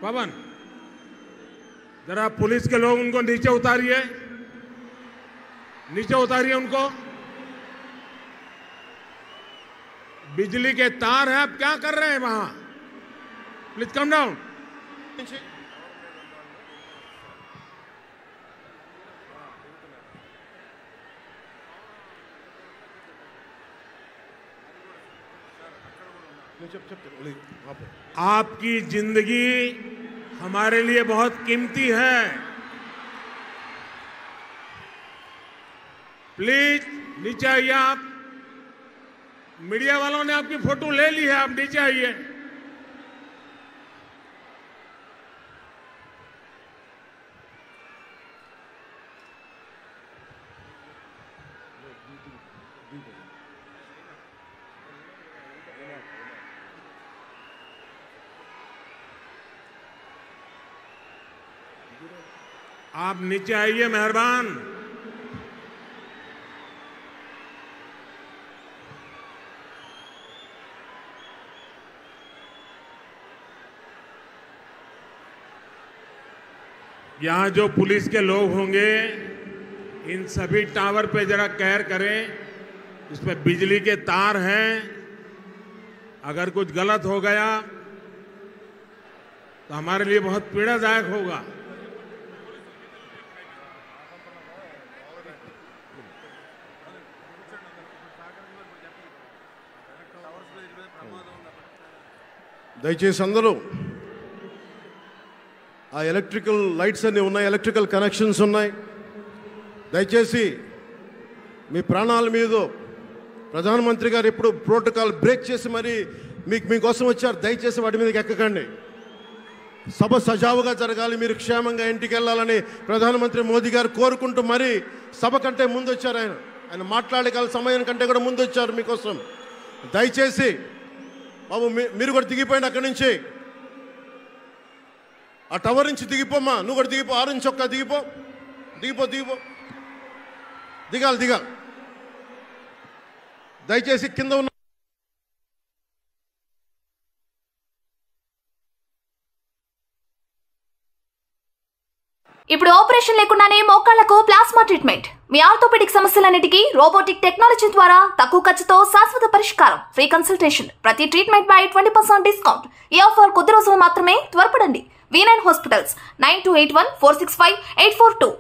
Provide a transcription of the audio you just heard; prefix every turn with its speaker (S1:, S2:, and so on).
S1: पवन, जरा पुलिस के लोग उनको नीचे उतारिए, नीचे उतारिए उनको। बिजली के तार हैं, आप क्या कर रहे हैं वहां? Please come down. आपकी जिंदगी हमारे लिए बहुत कीमती है। प्लीज नीचे आइए आप। मीडिया वालों ने आपकी फोटो ले ली है, आप नीचे आइए। आप नीचे आइए, मेहरबान। यहां जो पुलिस के लोग होंगे, इन सभी टावर पे जरा केयर करें। इसमें बिजली के तार हैं, अगर कुछ गलत हो गया तो हमारे लिए बहुत पीड़ादायक होगा।
S2: దయచేసి అందరూ ఆ ఎలక్ట్రికల్ లైట్స్ అన్నీ ఉన్నాయి, ఎలక్ట్రికల్ కనెక్షన్స్ ఉన్నాయి. దయచేసి మీ ప్రాణాల మీద ప్రధానమంత్రి గారు ఎప్పుడు ప్రోటోకాల్ బ్రేక్ చేసి మరి మీకోసం వచ్చారు. దయచేసి వాటి మీదకి ఎక్కకండి. సభ సజావుగా జరగాలి, మీరు క్షేమంగా ఇంటికి వెళ్ళాలని ప్రధానమంత్రి మోదీ గారు కోరుకుంటూ మరి సభ కంటే ముందు వచ్చారు. ఆయన మాట్లాడగల సమయం కంటే కూడా ముందు వచ్చారు మీకోసం. దయచేసి బాబు మీరు కూడా దిగిపోయింది అక్కడి నుంచి. ఆ టవర్ నుంచి దిగిపోమ్మా, నువ్వు కూడా దిగిపో. ఆరెంజ్ చొక్కా దిగిపో, దిగిపో దిగిపో దిగాలి దిగాలి. దయచేసి కింద ఉన్న
S3: ఇప్పుడు ఆపరేషన్ లేకుండానే మోకాళ్లకు ప్లాస్మా ట్రీట్మెంట్. మీ ఆర్థోపెడిక్ సమస్యలన్నిటికీ రోబోటిక్ టెక్నాలజీ ద్వారా తక్కువ ఖర్చుతో శాశ్వత పరిష్కారం. ఫ్రీ కన్సల్టేషన్, ప్రతి ట్రీట్మెంట్ పై 20% డిస్కౌంట్. ఈ ఆఫర్ కొద్ది రోజులు మాత్రమే, త్వరపడండి. V9 hospitals 9281465842.